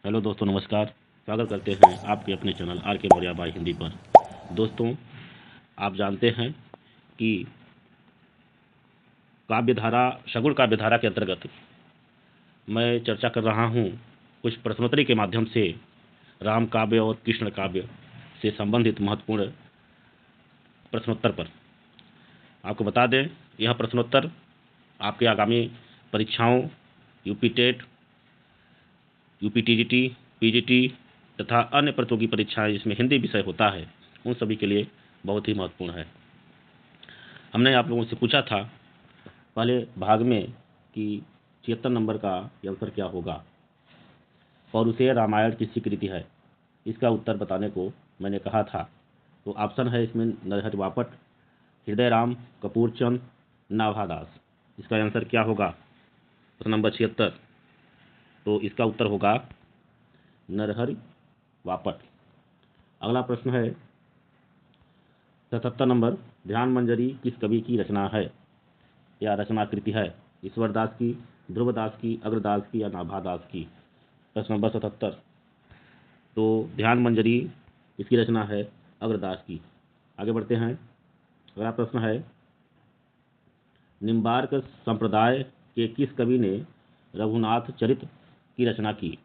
Hello दोस्तों, नमस्कार। स्वागत करते हैं आपके अपने चैनल आर के मौर्य बाय हिंदी पर। दोस्तों, आप जानते हैं कि काव्यधारा सगुण काव्यधारा के अंतर्गत मैं चर्चा कर रहा हूँ कुछ प्रश्नोत्तरी के माध्यम से राम काव्य और कृष्ण काव्य से संबंधित महत्वपूर्ण प्रश्नोत्तर पर। आपको बता दें, यह प्रश्नोत्तर आपके आगामी परीक्षाओं, UP TET, UP TGT, PGT तथा अन्य प्रतियोगी परीक्षाएं जिसमें हिंदी विषय होता है, उन सभी के लिए बहुत ही महत्वपूर्ण है। हमने आप लोगों से पूछा था पहले भाग में कि 76 नंबर का आंसर क्या होगा। पौरुषेय रामायण किसकी कृति है, इसका उत्तर बताने को मैंने कहा था। तो ऑप्शन है इसमें नरहरि बापट, हृदय राम, कपूरचंद, नाभादास। इसका आंसर क्या होगा? प्रश्न नंबर 76। तो इसका उत्तर होगा नरहरि बापट। अगला प्रश्न है 77 नंबर, ध्यान मंजरी किस कवि की रचना है या रचनाकृति है? ईश्वरदास की, ध्रुवदास की, अग्रदास की या नाभादास की? प्रश्न नंबर 77। तो ध्यान मंजरी इसकी रचना है अग्रदास की। आगे बढ़ते हैं। अगला प्रश्न है निम्बार्क संप्रदाय के किस कवि ने रघुनाथ चरित की रचना की?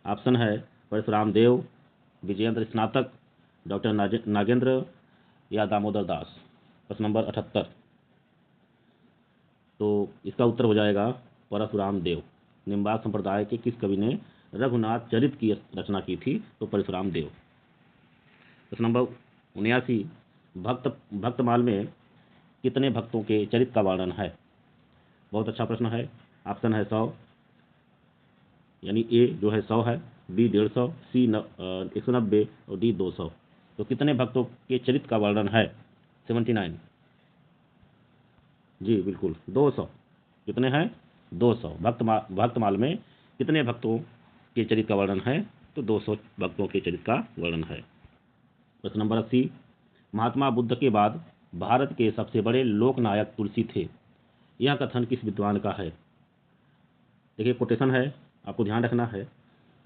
ऑप्शन है परशुराम देव, विजयेंद्र स्नातक, डॉक्टर नागेंद्र या दामोदर दास। प्रश्न नंबर 78। तो इसका उत्तर हो जाएगा परशुराम देव। निम्बार्क संप्रदाय के किस कवि ने रघुनाथ चरित की रचना की थी? तो परशुराम देव। प्रश्न नंबर 79, भक्तमाल में कितने भक्तों के चरित का वर्णन है? बहुत अच्छा प्रश्न है। ऑप्शन है 100, यानी ए जो है 100 है, बी 150, सी 190 और डी 200। तो कितने भक्तों के चरित का वर्णन है? 79। जी बिल्कुल, 200। कितने हैं? 200। भक्तमाल में कितने भक्तों के चरित का वर्णन है? तो 200 भक्तों के चरित का वर्णन है। प्रश्न नंबर 80, महात्मा बुद्ध के बाद भारत के सबसे बड़े लोकनायक तुलसी थे, यह कथन किस विद्वान का है? देखिए, कोटेशन है, आपको ध्यान रखना है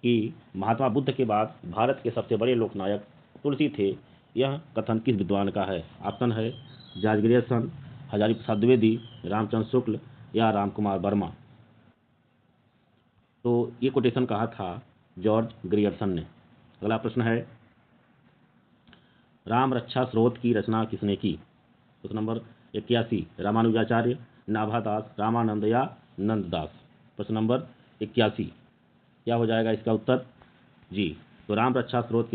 कि महात्मा बुद्ध के बाद भारत के सबसे बड़े लोकनायक तुलसी थे, यह कथन किस विद्वान का है? ऑप्शन है जॉर्ज ग्रियर्सन, हजारी प्रसाद द्विवेदी, रामचंद्र शुक्ल या राम कुमार वर्मा। तो ये कोटेशन कहा था जॉर्ज ग्रियर्सन ने। अगला प्रश्न है राम रक्षा स्रोत की रचना किसने की? प्रश्न नंबर 81, रामानुजाचार्य, नाभादास, रामानंद या नंददास। प्रश्न नंबर 81 क्या हो जाएगा इसका उत्तर? जी, तो राम रक्षा स्रोत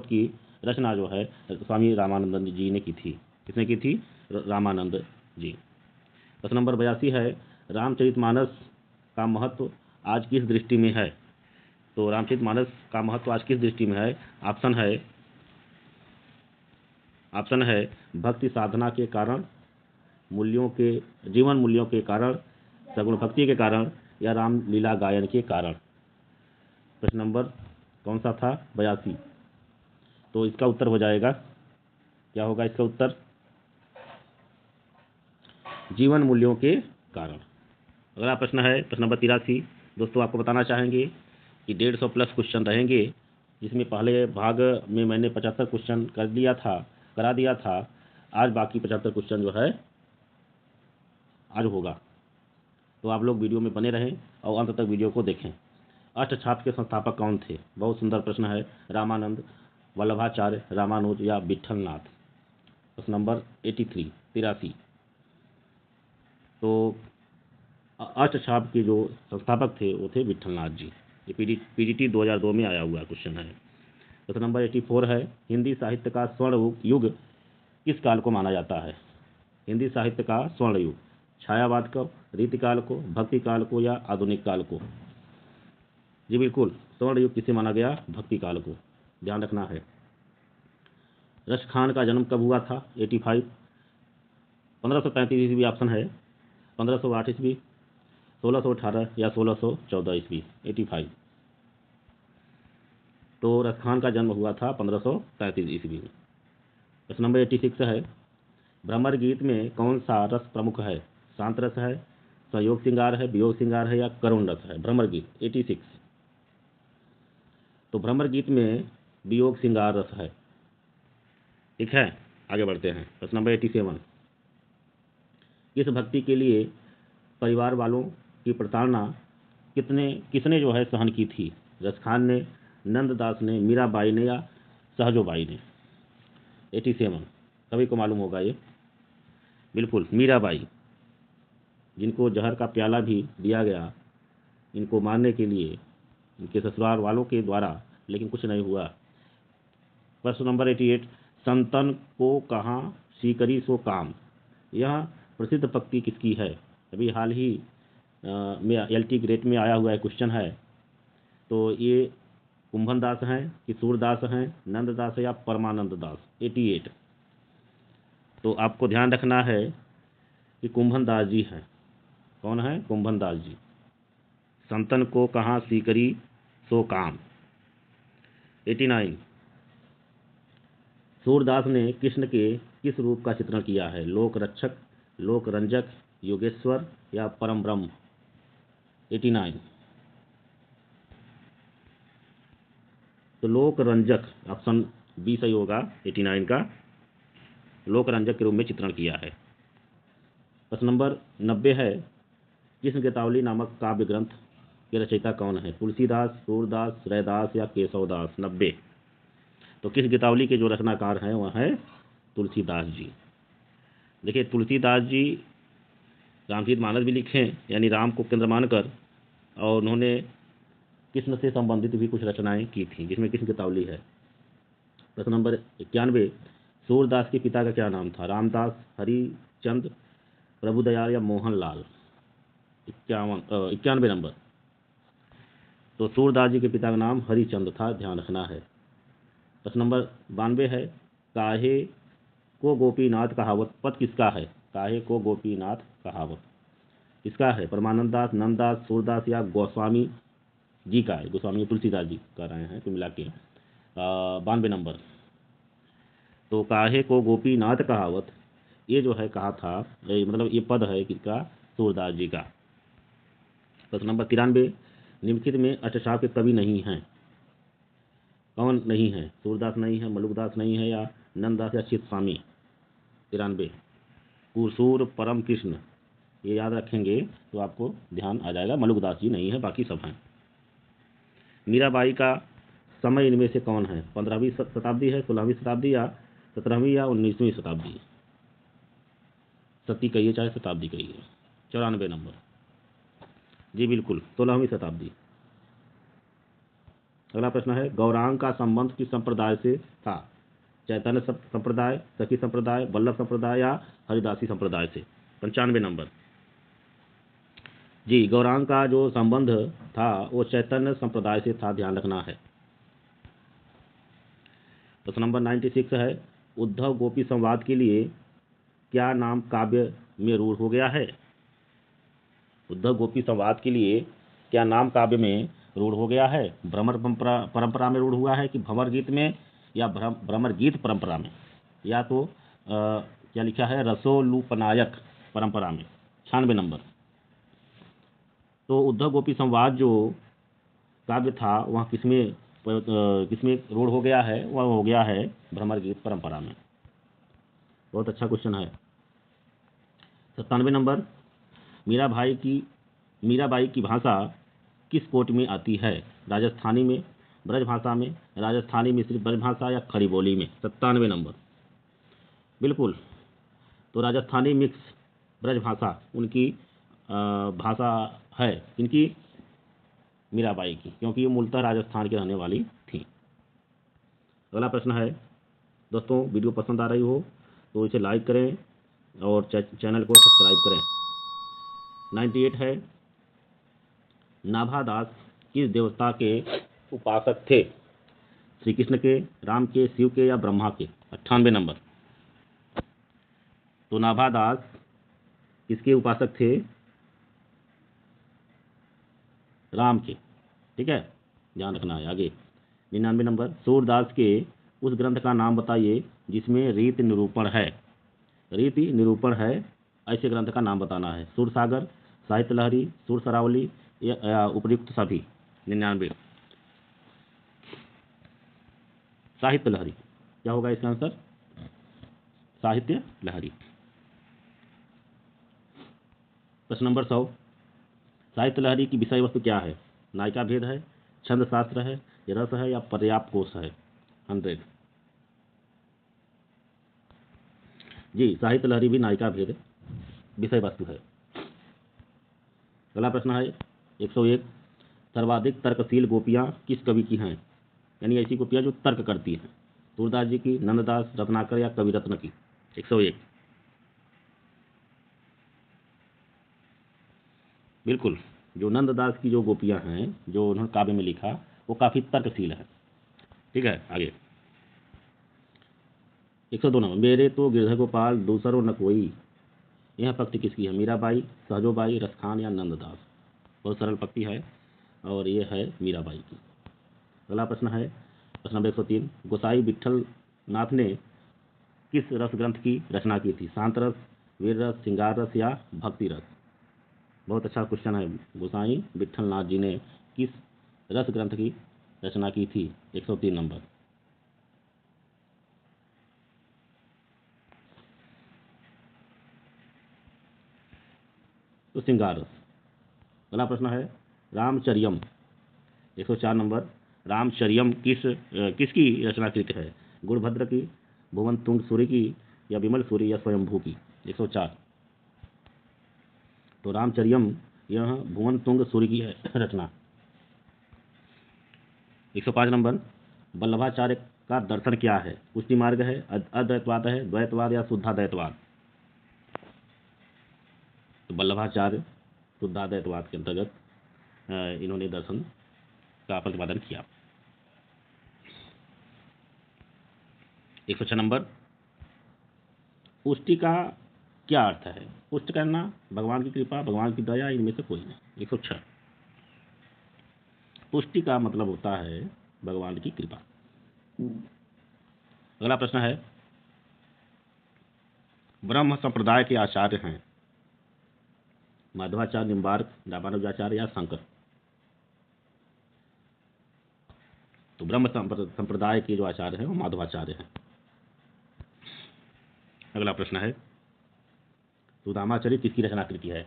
की रचना जो है स्वामी रामानंद जी ने की थी। किसने की थी? रामानंद जी। प्रश्न नंबर 82 है रामचरितमानस का महत्व आज किस दृष्टि में है? तो रामचरितमानस का महत्व आज किस दृष्टि में है? ऑप्शन है भक्ति साधना के कारण, मूल्यों के जीवन मूल्यों के कारण, सगुण भक्ति के कारण या राम लीला गायन के कारण। प्रश्न नंबर कौन सा था? 82। तो इसका उत्तर हो जाएगा, क्या होगा इसका उत्तर? जीवन मूल्यों के कारण। अगला प्रश्न है प्रश्न नंबर 83। दोस्तों, आपको बताना चाहेंगे कि 150 प्लस क्वेश्चन रहेंगे, जिसमें पहले भाग में मैंने 75 क्वेश्चन करा दिया था। आज बाकी 75 क्वेश्चन जो है आज होगा। तो आप लोग वीडियो में बने रहें और अंत तक वीडियो को देखें। अष्टछाप के संस्थापक कौन थे? बहुत सुंदर प्रश्न है। रामानंद, वल्लभाचार्य, रामानुज या विट्ठलनाथ। प्रश्न नंबर 83। तो अष्टछाप के जो संस्थापक थे वो थे विट्ठलनाथ जी। ये पीजीटी 2002 में आया हुआ क्वेश्चन है। प्रश्न नंबर 84 है हिंदी साहित्य का स्वर्ण युग किस काल को माना जाता है? हिंदी साहित्य का स्वर्ण युग, छायावाद को, रीतिकाल को, भक्ति काल को या आधुनिक काल को? जी बिल्कुल, स्वर्ण युग किसे माना गया? भक्ति काल को। ध्यान रखना है। रश खान का जन्म कब हुआ था? 85। 1535 ईस्वी ऑप्शन है, 1508 ईस्वी, 1618 या 1614 ईस्वी। 85। तो रश खान का जन्म हुआ था 1535 ईस्वी में। प्रश्न नंबर 86 है भ्रमर गीत में कौन सा रस प्रमुख है? शांत रस है, सहयोग श्रृंगार है, वियोग श्रृंगार है या करुण रस है? भ्रमर गीत 86। तो भ्रमर गीत में वियोग श्रृंगार रस है। ठीक है, आगे बढ़ते हैं। प्रश्न नंबर 87, किस भक्ति के लिए परिवार वालों की प्रताड़ना किसने जो है सहन की थी? रसखान ने, नंददास ने, मीराबाई ने या सहजोबाई ने? 87 सभी को मालूम होगा ये, बिल्कुल मीराबाई, जिनको जहर का प्याला भी दिया गया इनको मारने के लिए इनके ससुराल वालों के द्वारा, लेकिन कुछ नहीं हुआ। प्रश्न नंबर 88, संतन को कहाँ सीकरी सो काम, यह प्रसिद्ध पंक्ति किसकी है? अभी हाल ही में LT ग्रेड में आया हुआ है क्वेश्चन है। तो ये कुंभन दास हैं कि सूरदास हैं, नंददास है या परमानंद दास? 88 तो आपको ध्यान रखना है कि कुंभन दास जी हैं। कौन है? कुंभन दास जी। संतन को कहाँ सीकरी सो काम। 89 सूरदास ने कृष्ण के किस रूप का चित्रण किया है? लोक रक्षक, लोक रंजक, योगेश्वर या परम ब्रह्म? 89 तो लोक रंजक, ऑप्शन बी सही होगा 89 का, लोक रंजक के रूप में चित्रण किया है। प्रश्न नंबर 90 है, कृष्ण गीतावली नामक काव्य ग्रंथ के रचयिता कौन है? तुलसीदास, सूरदास, रैदास या केशवदास? 90 तो कृष्ण गीतावली के जो रचनाकार हैं वह है तुलसीदास जी। देखिए तुलसीदास जी रामचरितमानस भी लिखे, यानी राम को केंद्र मानकर, और उन्होंने कृष्ण से संबंधित भी कुछ रचनाएं की थी, जिसमें कृष्ण गीतावली है। प्रश्न नंबर 91, सूरदास के पिता का क्या नाम था? रामदास, हरिचंद, प्रभुदयाल या मोहनलाल? 91 नंबर तो सूरदास जी के पिता का नाम हरिचंद था, ध्यान रखना है। प्रश्न नंबर 92 है, काहे को गोपीनाथ कहावत पद किसका है? काहे को गोपीनाथ कहावत किसका है? परमानंद दास, नंददास, सूरदास या गोस्वामी जी का है? गोस्वामी तुलसीदास जी कर रहे हैं, तो मिला के 92 नंबर तो काहे को गोपीनाथ कहावत ये जो है कहा था, मतलब ये पद है किसका? सूरदास जी का। प्रश्न नंबर 93, निम्नलिखित में अष्टसाव के कवि नहीं हैं, कौन नहीं है? सूरदास नहीं है, मलुकदास नहीं है या नंददास या चित्तस्वामी? 93 कुरसूर, परम कृष्ण, ये याद रखेंगे तो आपको ध्यान आ जाएगा। मलुकदास जी नहीं है, बाकी सब हैं। मीराबाई का समय इनमें से कौन है? 15वीं शताब्दी है, 16वीं शताब्दी या 17वीं या 19वीं शताब्दी? सती कहिए चाहे शताब्दी कहिए। 94 नंबर जी बिल्कुल 16वीं शताब्दी। अगला प्रश्न है, गौरांग का संबंध किस संप्रदाय से था? चैतन्य संप्रदाय, सखी संप्रदाय, वल्लभ संप्रदाय या हरिदासी संप्रदाय से? 95 नंबर जी गौरांग का जो संबंध था वो चैतन्य संप्रदाय से था, ध्यान रखना है। प्रश्न नंबर 96 है, उद्धव गोपी संवाद के लिए क्या नाम काव्य में रूढ़ हो गया है? उद्धव गोपी संवाद के लिए क्या नाम काव्य में रूढ़ हो गया है? भ्रमर परंपरा में रूढ़ हुआ है कि भंवर गीत में या भ्रमर गीत परंपरा में, या तो क्या लिखा है रसोलूपनायक परंपरा में? 96 नंबर तो उद्धव गोपी संवाद जो काव्य था वह किसमें रूढ़ हो गया है? वह हो गया है भ्रमर गीत परंपरा में। बहुत अच्छा क्वेश्चन है। 97 नंबर मीराबाई की भाषा किस कोट में आती है? राजस्थानी में, ब्रज भाषा में, राजस्थानी मिश्रित ब्रज भाषा या खड़ी बोली में? 97 नंबर बिल्कुल तो राजस्थानी मिक्स ब्रज भाषा उनकी भाषा है, इनकी मीराबाई की, क्योंकि ये मूलतः राजस्थान की रहने वाली थी। अगला प्रश्न है, दोस्तों वीडियो पसंद आ रही हो तो इसे लाइक करें और चैनल को सब्सक्राइब करें। 98 है, नाभादास किस देवता के उपासक थे? श्री कृष्ण के, राम के, शिव के या ब्रह्मा के? 98 नंबर तो नाभादास किसके उपासक थे? राम के। ठीक है, ध्यान रखना है। आगे 99 नंबर सूरदास के उस ग्रंथ का नाम बताइए जिसमें रीति निरूपण है। रीति निरूपण है ऐसे ग्रंथ का नाम बताना है। सूरसागर, साहित्य लहरी, सुर सरावली या उपयुक्त सभी? 99 साहित्य लहरी, क्या होगा इसका आंसर? साहित्य लहरी। प्रश्न नंबर 100, साहित्य लहरी की विषय वस्तु क्या है? नायिका भेद है, छंद शास्त्र है, रस है या पर्याप्त कोश है? 100। जी, साहित्य लहरी भी नायिका भेद विषय वस्तु है। अगला प्रश्न है 101, सर्वाधिक तर्कशील गोपियां किस कवि की हैं? यानी ऐसी गोपियां जो तर्क करती हैं। सूरदास जी की, नंददास, रत्नाकर या कविरत्न की? 101। बिल्कुल, जो नंददास की जो गोपियां हैं, जो उन्होंने काव्य में लिखा, वो काफी तर्कशील है। ठीक है, आगे 102 नंबर, मेरे तो गिरधर गोपाल दूसरो न कोई, यह पंक्ति किसकी है? मीराबाई, सहजोबाई, रसखान या नंददास? बहुत सरल पंक्ति है और ये है मीराबाई की। अगला प्रश्न है प्रश्न नंबर 103, गोसाई विठल नाथ ने किस रस ग्रंथ की रचना की थी? शांत रस, वीर रस, श्रृंगार रस या भक्ति रस? बहुत अच्छा क्वेश्चन है। गोसाई विठल नाथ जी ने किस रस ग्रंथ की रचना की थी? 103 नंबर। तो श्रृंगार रस। अगला प्रश्न है रामचरियम, 104 नंबर, रामचरियम किसकी रचना कृति है? गुणभद्र की, भुवन तुंग सूरी की या विमल सूरी या स्वयंभू की? 104। तो रामचरियम यह भुवन तुंग सूरी की है रचना। 105 नंबर, वल्लभाचार्य का दर्शन क्या है? पुष्टि मार्ग है, अद्वैतवाद है, द्वैतवाद या शुद्धाद्वैतवाद? तो वल्लभाचार्य शुद्धाद्वैतवाद के अंतर्गत इन्होंने दर्शन का प्रतिपादन किया। 106 नंबर, पुष्टि का क्या अर्थ है? पुष्ट करना, भगवान की कृपा, भगवान की दया, इनमें से कोई नहीं। 106, पुष्टि का मतलब होता है भगवान की कृपा। अगला प्रश्न है ब्रह्म संप्रदाय के आचार्य हैं माधवाचार्य, निम्बार्क, रामानुजाचार्य या शंकर? तो ब्रह्म संप्रदाय के जो आचार्य हैं वो माधवाचार्य हैं। अगला प्रश्न है सुदामाचरित किसकी रचना कृति है?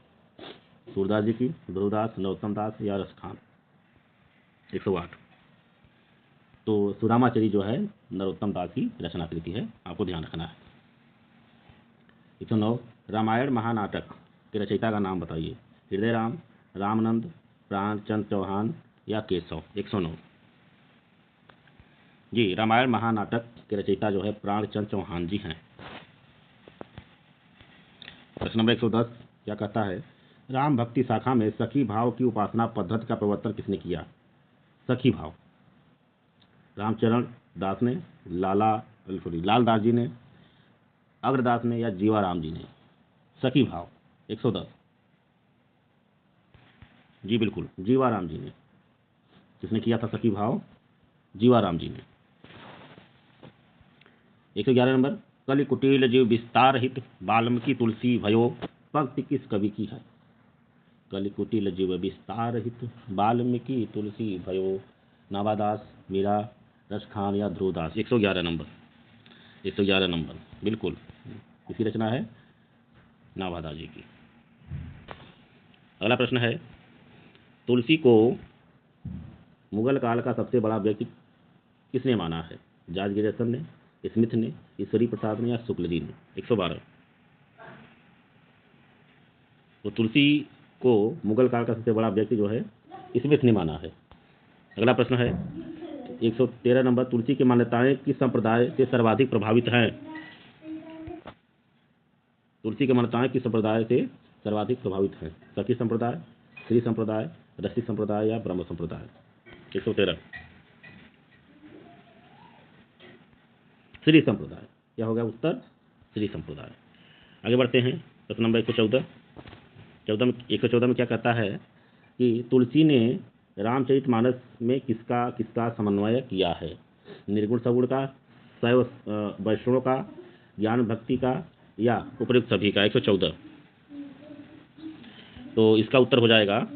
सूरदास जी की, ध्रुवदास, नरोत्तम दास या रसखान? 108। तो सुदामाचरित जो है नरोत्तम दास की रचना कृति है, आपको ध्यान रखना है। 109, रामायण महानाटक के रचयिता का नाम बताइए? हृदय राम, रामनंद, प्राणचंद चौहान या केशव? 109। जी, रामायण महानाटक के रचयिता जो है प्राणचंद चौहान जी हैं। प्रश्न नंबर 110 क्या कहता है? राम भक्ति शाखा में सखी भाव की उपासना पद्धति का प्रवर्तन किसने किया? सखी भाव, रामचरण दास ने, लाल दास जी ने, अग्रदास ने या जीवाराम जी ने? सखी भाव 110। जी बिल्कुल, जीवाराम जी ने। किसने किया था सखी भाव? जीवाराम जी ने। 111 नंबर, कलि कुटिल जीव विस्तार हित वाल्मीकि तुलसी भयो, पंक्ति किस कवि की है? कलि कुटिल जीव विस्तार हित वाल्मीकि तुलसी भयो, नावादास, मीरा, रसखान या ध्रुवदास? 111 नंबर। 111 नंबर बिल्कुल, किसकी रचना है? नावादास जी की। अगला प्रश्न है तुलसी को मुगल काल का सबसे बड़ा व्यक्ति किसने माना है? जॉर्ज गैरिसन ने, स्मिथ ने, ईश्वरी प्रसाद ने या शुक्लजी ने? 112। तो तुलसी को मुगल काल का सबसे बड़ा व्यक्ति जो है स्मिथ ने माना है। अगला प्रश्न है 113 नंबर, तुलसी की मान्यताएं किस संप्रदाय से सर्वाधिक प्रभावित हैं? तुलसी की मान्यताएं किस संप्रदाय से सर्वाधिक प्रभावित हैं? सखी संप्रदाय, श्री संप्रदाय, रसी संप्रदाय या ब्रह्म संप्रदाय? 113 श्री संप्रदाय। क्या होगा उत्तर? श्री संप्रदाय। आगे बढ़ते हैं प्रश्न नंबर 114 में क्या कहता है कि तुलसी ने रामचरितमानस में किसका किसका समन्वय किया है? निर्गुण सगुण का, शैव वैष्णव का, ज्ञान भक्ति का या उपयुक्त सभी का? 114। तो इसका उत्तर हो जाएगा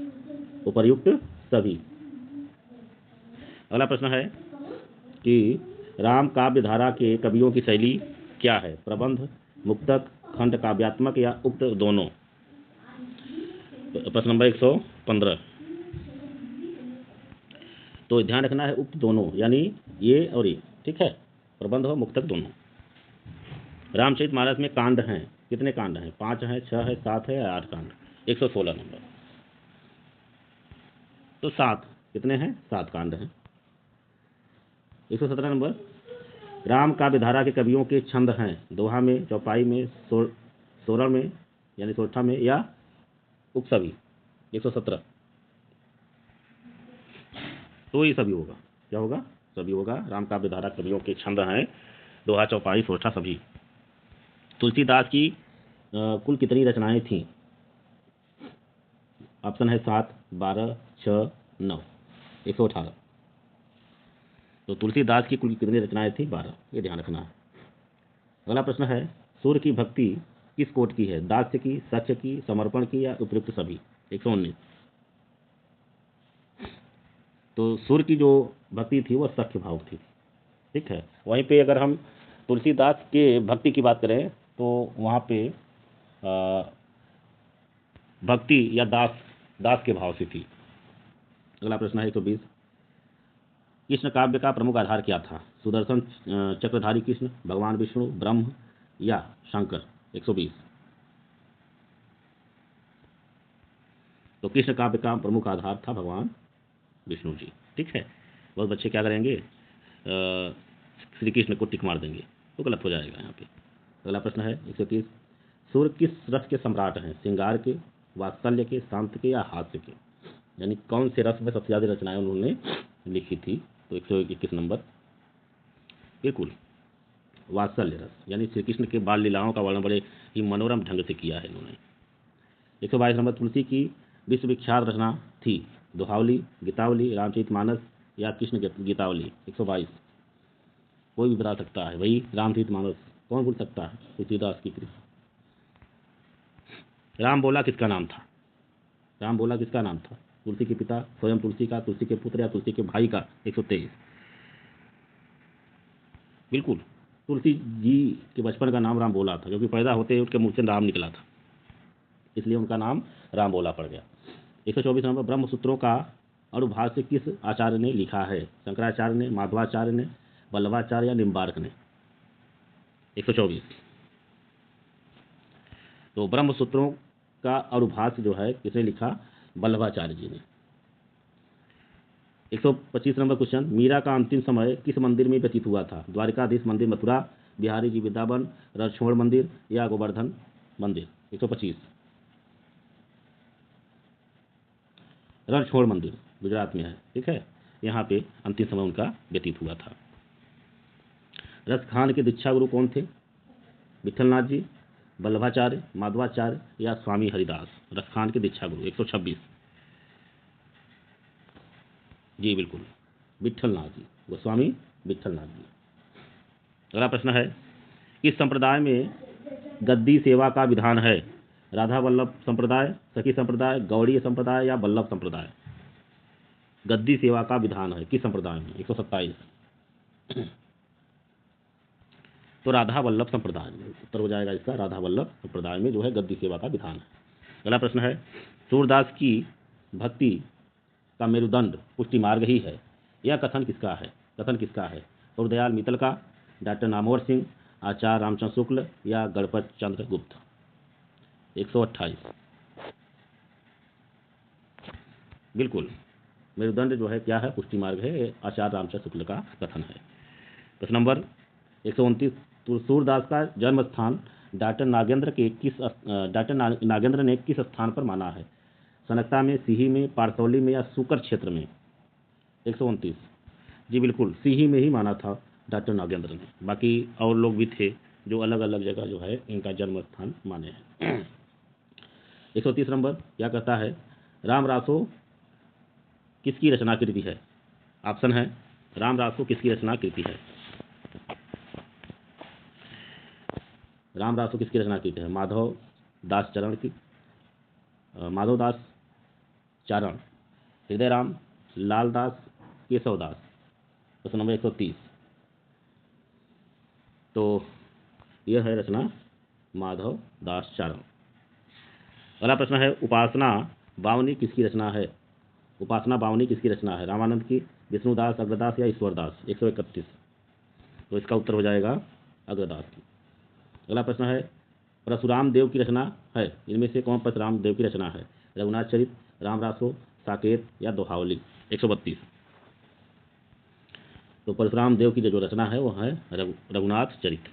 उपर्युक्त सभी। अगला प्रश्न है कि राम काव्य धारा के कवियों की शैली क्या है? प्रबंध, मुक्तक, खंड काव्यात्मक या उक्त दोनों? प्रश्न नंबर 115। तो ध्यान रखना है उक्त दोनों, यानी ये और ये, ठीक है, प्रबंध और मुक्तक दोनों। रामचरितमानस में कांड हैं, कितने कांड हैं? 5 हैं, 6 है, 7 है या 8 कांड? 116 नंबर। तो 7 कितने हैं? 7 कांड हैं। 117 नंबर। राम काव्य धारा के कवियों के छंद हैं, दोहा में, चौपाई में, सोरण में यानी सोरठा में या उप सभी? 117। तो ये सभी होगा, क्या होगा? सभी होगा। राम काव्य धारा कवियों के छंद हैं, दोहा, चौपाई, सोरठा, सभी। तुलसीदास की कुल कितनी रचनाएं थीं? ऑप्शन है 7, 12, 6, 9, 118। तो तुलसीदास की कुल कितनी रचनाएं थी? 12, ये ध्यान रखना है। अगला प्रश्न है, सूर्य की भक्ति किस कोट की है? दास्य की, सख्य की, समर्पण की या उपयुक्त सभी? 119। तो सूर्य की जो भक्ति थी वो सख्य भाव थी, ठीक है। वहीं पे अगर हम तुलसीदास के भक्ति की बात करें तो वहाँ पे भक्ति या दास के भाव से थी। अगला प्रश्न है 120। कृष्ण काव्य का प्रमुख आधार क्या था? सुदर्शन चक्रधारी कृष्ण, भगवान विष्णु, ब्रह्म या शंकर? 120। तो कृष्ण काव्य का प्रमुख आधार था भगवान विष्णु जी, ठीक है। बहुत बच्चे क्या करेंगे, श्री कृष्ण को टिक मार देंगे, तो गलत हो जाएगा यहाँ पे। अगला प्रश्न है 130। सूर्य किस रस के सम्राट हैं? श्रृंगार के, वात्सल्य के, शांत के या हास्य के? यानी कौन से रस में सबसे ज़्यादा रचनाएं उन्होंने लिखी थी? तो 121 नंबर, बिल्कुल वात्सल्य रस, यानी श्री कृष्ण के बाल लीलाओं का वर्णन बड़े ही मनोरम ढंग से किया है इन्होंने। 122 नंबर। तुलसी की विश्वविख्यात रचना थी? दोहावली, गीतावली, रामचरितमानस या कृष्ण गीतावली? 122। कोई भी बता सकता है भाई, रामचरितमानस कौन भूल सकता है? तुलसीदास की कृति। राम बोला किसका नाम था? राम बोला किसका नाम था? तुलसी के पिता, स्वयं तुलसी का, तुलसी के पुत्र या तुलसी के भाई का? 123। बिल्कुल तुलसी जी के बचपन का नाम राम बोला था, क्योंकि पैदा होते ही उनके मुंह से राम निकला था, इसलिए उनका नाम राम बोला पड़ गया। 124 नंबर। ब्रह्म सूत्रों का अनुभाष्य किस आचार्य ने लिखा है? शंकराचार्य ने, माधवाचार्य ने, वल्लभाचार्य या निम्बार्क ने? 124। तो ब्रह्म सूत्रों का अनुभाष्य जो है किसने लिखा? वल्लभाचार्य जी ने। 125 नंबर क्वेश्चन। मीरा का अंतिम समय किस मंदिर में व्यतीत हुआ था? द्वारिकाधीश मंदिर मथुरा, बिहारी जी वृंदावन, रणछोड़ मंदिर या गोवर्धन मंदिर? 125। रणछोड़ मंदिर गुजरात में है, ठीक है। यहाँ पे अंतिम समय उनका व्यतीत हुआ था। रसखान के दीक्षा गुरु कौन थे? विठलनाथ जी, वल्लभाचार्य, माधवाचार्य या स्वामी हरिदास? रसखान के दीक्षा गुरु 126। जी बिल्कुल, विठलनाथ जी, गोस्वामी विठलनाथ जी। अगला प्रश्न है, किस संप्रदाय में गद्दी सेवा का विधान है? राधा वल्लभ संप्रदाय, सखी संप्रदाय, गौड़ीय संप्रदाय या वल्लभ संप्रदाय? गद्दी सेवा का विधान है किस संप्रदाय में? 127। तो राधा वल्लभ संप्रदाय में उत्तर हो जाएगा इसका, राधा वल्लभ संप्रदाय में जो है गद्दी सेवा का विधान है। अगला प्रश्न है, सूरदास की भक्ति का मेरुदंड पुष्टि मार्ग ही है, यह कथन किसका है? कथन किसका है? गुरुदयाल मित्तल का, डॉक्टर नामवर सिंह, आचार्य रामचंद्र शुक्ल या गणपत चंद्र गुप्त? 128। बिल्कुल मेरुदंड जो है क्या है? पुष्टि मार्ग है, आचार्य रामचंद्र शुक्ल का कथन है। प्रश्न नंबर 129। सूरदास का जन्म स्थान डॉक्टर नागेंद्र ने किस स्थान पर माना है? सनकता में, सीही में, पारसौली में या सुकर क्षेत्र में? 129। जी बिल्कुल, सीही में ही माना था डॉक्टर नागेंद्र ने, बाकी और लोग भी थे जो अलग अलग जगह जो है इनका जन्म स्थान माने हैं। 130 नंबर क्या कहता है, राम रासो किसकी रचना कृति है? ऑप्शन है, राम रासो किसकी रचना कृति है? राम रासो किसकी रचना कृति है? माधव दास चरण की, माधव दास चारण, हृदय राम, लाल दास, केशव दास? प्रश्न नंबर 130। तो यह है रचना माधव दास चारण। अगला प्रश्न है उपासना बावनी किसकी रचना है? उपासना बावनी किसकी रचना है? रामानंद की, विष्णुदास, अग्रदास या ईश्वरदास? 131। तो इसका उत्तर हो जाएगा अग्रदास की। अगला प्रश्न है परशुराम देव की रचना है, इनमें से कौन परशुराम देव की रचना है? रघुनाथ चरित, रामरासो, साकेत या दोहावली? 132। तो परशुराम देव की जो रचना है वो है रघुनाथ चरित।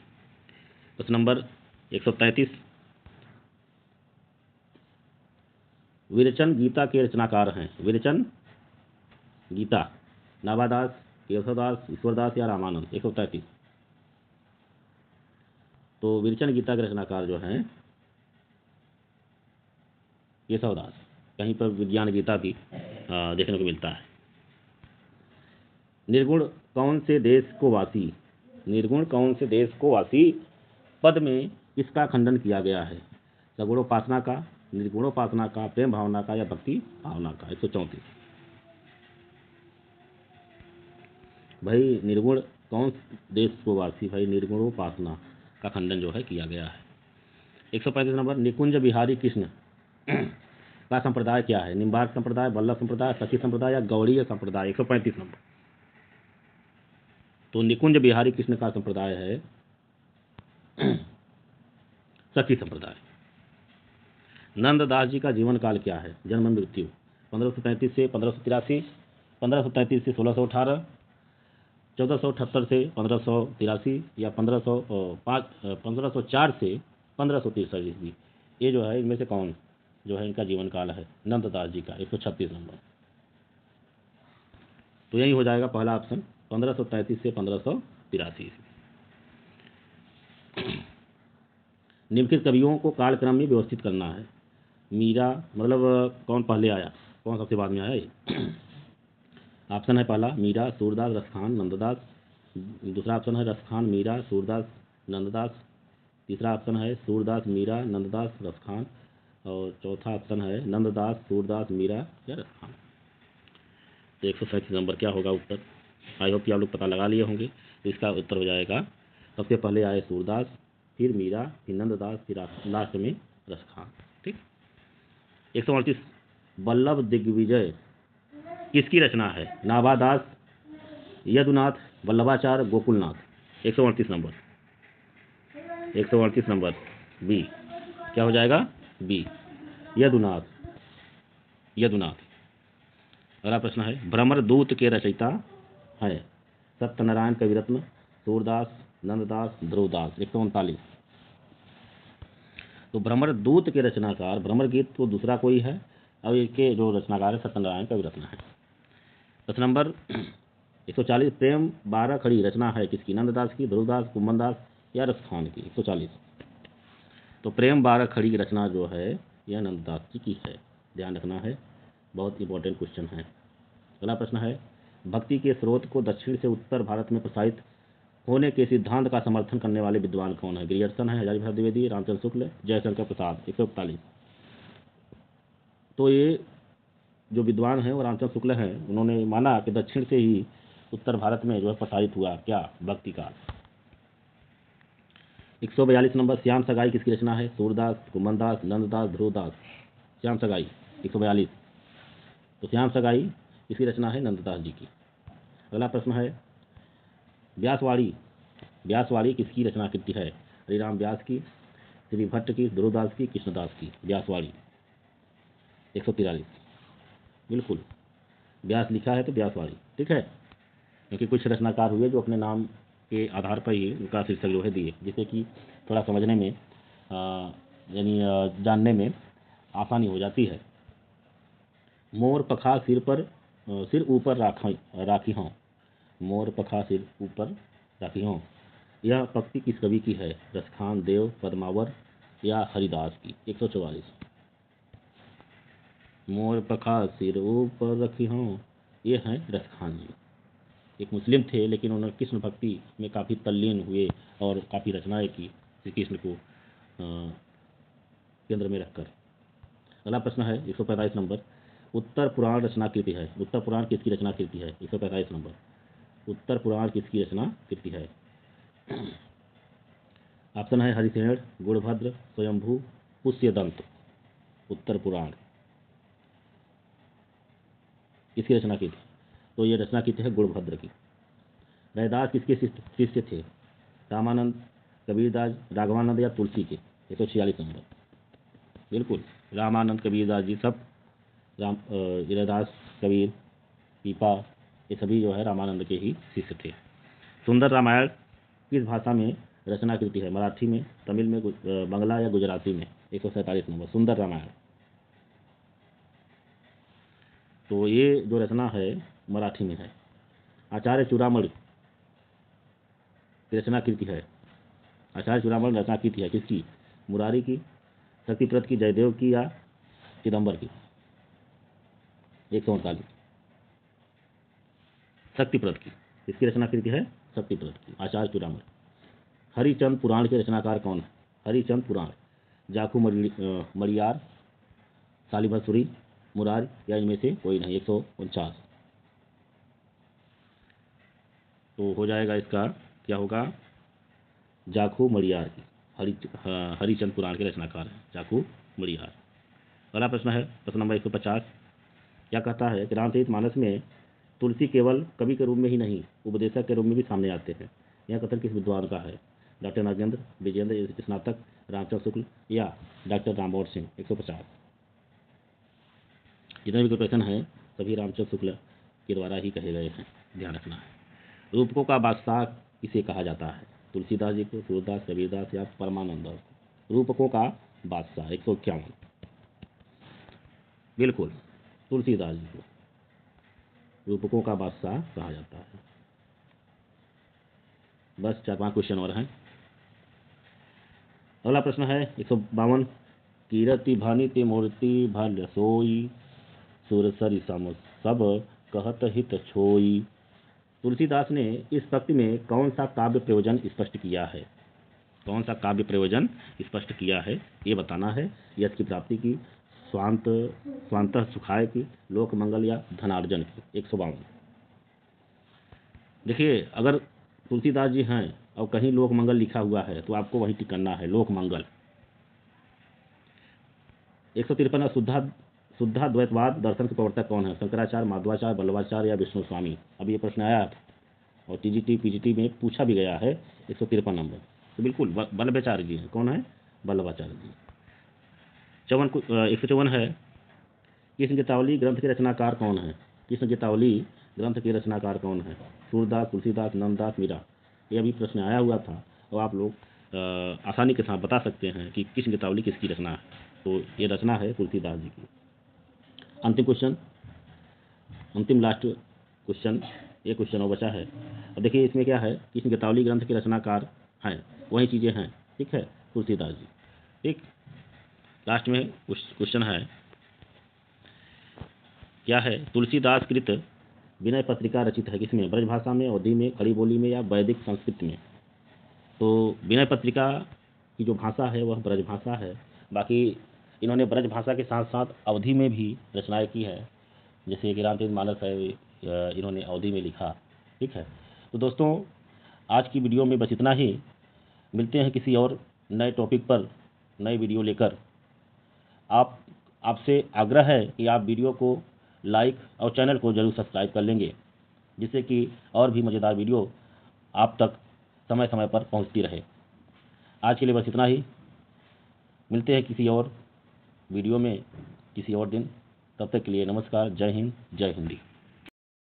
प्रश्न नंबर 133 विरचन गीता के रचनाकार हैं। विरचन गीता नाभादास, केशवदास, ईश्वरदास या रामानंद? 133। तो विरचन गीता के रचनाकार जो हैं केशवदास। कहीं पर विज्ञान गीता भी देखने को मिलता है। निर्गुण कौन से देश को वासी? निर्गुण कौन से देश को वासी पद में किसका खंडन किया गया है? सगुणोपासना का, निर्गुणोपासना का, प्रेम भावना का या भक्ति भावना का? 134। भाई निर्गुण कौन देश को वासी? भाई निर्गुणोपासना का खंडन जो है किया गया है। 135 नंबर निकुंज बिहारी कृष्ण का संप्रदाय क्या है? निम्बार्क संप्रदाय, वल्लभ संप्रदाय, सखी संप्रदाय या गौड़ीय संप्रदाय? 135 नंबर। तो निकुंज बिहारी कृष्ण का संप्रदाय है सखी संप्रदाय। नंददास जी का जीवन काल क्या है? जन्म मृत्यु 1535 से 1583, 1533 से 1618, 1478 से 1583 या 1504 से 1563 ईस्वी? ये जो है इनमें से कौन जो है इनका जीवन काल है? नंददास जी का। 136 नंबर। तो यही हो जाएगा पहला ऑप्शन 1533 से 1583। निम्नलिखित कवियों को कालक्रम में व्यवस्थित करना है। मीरा मतलब कौन पहले आया, कौन सबसे बाद में आया? ऑप्शन है पहला मीरा, सूरदास, रसखान, नंददास। दूसरा ऑप्शन है रसखान, मीरा, सूरदास, नंददास। तीसरा ऑप्शन है सूरदास, मीरा, नंददास, रसखान। और चौथा ऑप्शन है नंददास, सूरदास, मीरा या रसखान। तो 137 नंबर क्या होगा उत्तर? आई होप कि आप लोग पता लगा लिए होंगे। तो इसका उत्तर हो जाएगा सबसे पहले आए सूरदास, फिर मीरा, फिर नंददास, फिर लास्ट में रसखान। ठीक। 138 वल्लभ दिग्विजय किसकी रचना है? Nabhadas, Yadunath, Vallabhacharya, Gokulnath? 138 number. 138 number B. क्या हो जाएगा? बी, यदुनाथ। यदुनाथ। अगला प्रश्न है भ्रमर दूत के रचयिता है? सत्यनारायण कविरत्न, सूरदास, नंददास, ध्रुवदास? 139। तो भ्रमर दूत के रचनाकार, भ्रमर गीत तो दूसरा कोई है और इसके जो रचनाकार है सत्यनारायण कविरत्न है। प्रश्न नंबर 140 प्रेम 12 खड़ी रचना है किसकी? नंददास की, ध्रुवदास, कुम्भनदास या रसखान की? 140। तो प्रेम 12 खड़ी की रचना जो है यह नंददास जी की है। ध्यान रखना है, बहुत इंपॉर्टेंट क्वेश्चन है। अगला प्रश्न है भक्ति के स्रोत को दक्षिण से उत्तर भारत में प्रसारित होने के सिद्धांत का समर्थन करने वाले विद्वान कौन है? ग्रियर्सन है, हजारी प्रसाद द्विवेदी, रामचंद्र शुक्ल, जयशंकर प्रसाद? 141। तो ये जो विद्वान हैं वो रामचंद्र शुक्ल हैं। उन्होंने माना कि दक्षिण से ही उत्तर भारत में जो है प्रसारित हुआ क्या? भक्ति का। 142 नंबर श्याम सगाई किसकी रचना है? सूरदास, कुम्भनदास, नंददास, ध्रुवदास? श्याम सगाई 142। तो श्याम सगाई इसकी रचना है नंददास जी की। अगला प्रश्न है व्यासवाड़ी। व्यासवाड़ी किसकी रचना कृति है? हरिराम व्यास की, श्री भट्ट की, ध्रुवदास की, कृष्णदास की? व्यासवाड़ी। 143। बिल्कुल व्यास लिखा है तो व्यासवाड़ी। ठीक है, क्योंकि कुछ रचनाकार हुए जो अपने नाम के आधार पर ही उनका शीर्षक जो है दिए, जिससे कि थोड़ा समझने में यानी जानने में आसानी हो जाती है। मोर पखा सिर ऊपर राखी हों, मोर पखा सिर ऊपर राखी हों, यह पंक्ति किस कवि की है? रसखान, देव, पद्मावर या हरिदास की? 144। मोर पखा सिर ऊपर रखी हों, ये हैं रसखान जी। एक मुस्लिम थे लेकिन उन्होंने कृष्ण भक्ति में काफ़ी तल्लीन हुए और काफ़ी रचनाएं की श्री कृष्ण को केंद्र में रखकर। अगला प्रश्न है 145 नंबर उत्तर पुराण रचना कृति है। उत्तर पुराण किसकी रचना कृति है? 145 नंबर उत्तर पुराण किसकी रचना कृति है? ऑप्शन है हरिसेन, गुणभद्र, स्वयंभू, पुष्यदंत। उत्तर पुराण किसकी रचना की थी? तो ये रचना की थी गुणभद्र की। रैदास किसके शिष्य थे? रामानंद, कबीरदास, राघवानंद या तुलसी के? 146 नंबर। बिल्कुल रामानंद, कबीरदास जी सब रैदास, कबीर, पीपा, ये सभी जो है रामानंद के ही शिष्य थे। सुंदर रामायण किस भाषा में रचना कृति है? मराठी में, तमिल में, बांग्ला या गुजराती में? 147 नंबर सुंदर रामायण। तो ये जो रचना है मराठी में है। आचार्य चूड़ामणि की रचना कृति है। आचार्य चूड़ामणि रचना कृति है किसकी? मुरारी की, शक्तिप्रद की, जयदेव की या चिदंबर की? 148 शक्तिप्रद की। इसकी रचना कृति है शक्तिप्रद की, आचार्य चूड़ामणि। हरिचंद पुराण के रचनाकार कौन है? हरिचंद पुराण, जाखू मरियार, सालिभसूरी, मुरार या इनमें से कोई नहीं? 149। तो हो जाएगा इसका क्या होगा? जाखू मरियार की। हरिचंद पुराण के रचनाकार हैं जाखू मरियार। अगला प्रश्न है प्रश्न नंबर 150। क्या कहता है कि रामचरित मानस में तुलसी केवल कवि के रूप में ही नहीं, उपदेशक के रूप में भी सामने आते हैं? यह कथन किस विद्वान का है? डॉक्टर नागेंद्र, विजेंद्र स्नातक, रामचंद्र शुक्ल या डॉक्टर रामबोर सिंह? 150। जितने भी क्वेश्चन हैं सभी रामचंद्र शुक्ल के द्वारा ही कहे गए हैं, ध्यान रखना है। रूपकों का बादशाह किसे कहा जाता है? तुलसीदास जी को, सूरदास, कबीरदास या परमानंद दास को? रूपकों का बादशाह 151। बिल्कुल तुलसीदास जी को रूपकों का बादशाह कहा जाता है। बस 4-5 क्वेश्चन और हैं। अगला प्रश्न है 152। कीरति भानिति मूर्ति भल सोई, सुरसरी सम सब कहत हित छोई। तुलसीदास ने इस पंक्ति में कौन सा काव्य प्रयोजन स्पष्ट किया है? कौन सा काव्य प्रयोजन स्पष्ट किया है ये बताना है। यश की प्राप्ति की, स्वांत सुखाय की, लोक मंगल या धनार्जन की? 152। देखिए अगर तुलसीदास जी हैं और कहीं लोक मंगल लिखा हुआ है तो आपको वहीं टिक करना है, लोक मंगल। 153 शुद्धाद्वैतवाद दर्शन के प्रवर्तक कौन है? शंकराचार्य, माधवाचार्य, वल्लभाचार्य या विष्णु स्वामी? अभी ये प्रश्न आया था और टीजीटी पीजीटी में पूछा भी गया है। 153 नंबर। तो बिल्कुल वल्लभाचार्य जी हैं। कौन है? वल्लभाचार्य जी। 154 है कृष्ण गीतावली ग्रंथ के रचनाकार कौन है? कृष्ण गीतावली ग्रंथ के रचनाकार कौन है? सूरदास, तुलसीदास, नंददास, मीरा? ये अभी प्रश्न आया हुआ था और आप लोग आसानी के साथ बता सकते हैं कि कृष्ण गीतावली किसकी रचना है। तो ये रचना है तुलसीदास जी की। अंतिम क्वेश्चन, अंतिम लास्ट क्वेश्चन, ये क्वेश्चन और बचा है। और देखिए इसमें क्या है, कृष्ण गीतावली ग्रंथ के रचनाकार हैं, वही चीज़ें हैं, ठीक है, तुलसीदास जी। ठीक, लास्ट में क्वेश्चन है क्या है? तुलसीदास कृत विनय पत्रिका रचित है किसमें? ब्रजभाषा में, अवधी में, खड़ी बोली में या वैदिक संस्कृत में? तो विनय पत्रिका की जो भाषा है वह ब्रजभाषा है। बाकी इन्होंने ब्रजभाषा के साथ साथ अवधी में भी रचनाएं की है, जैसे कि रामचरितमानस है इन्होंने अवधी में लिखा। ठीक है, तो दोस्तों आज की वीडियो में बस इतना ही। मिलते हैं किसी और नए टॉपिक पर, नए वीडियो लेकर। आपसे आग्रह है कि आप वीडियो को लाइक और चैनल को जरूर सब्सक्राइब कर लेंगे, जिससे कि और भी मज़ेदार वीडियो आप तक समय समय पर पहुंचती रहे। आज के लिए बस इतना ही। मिलते हैं किसी और वीडियो में किसी और दिन। तब तक के लिए नमस्कार। जय हिंद, जय हिंदी।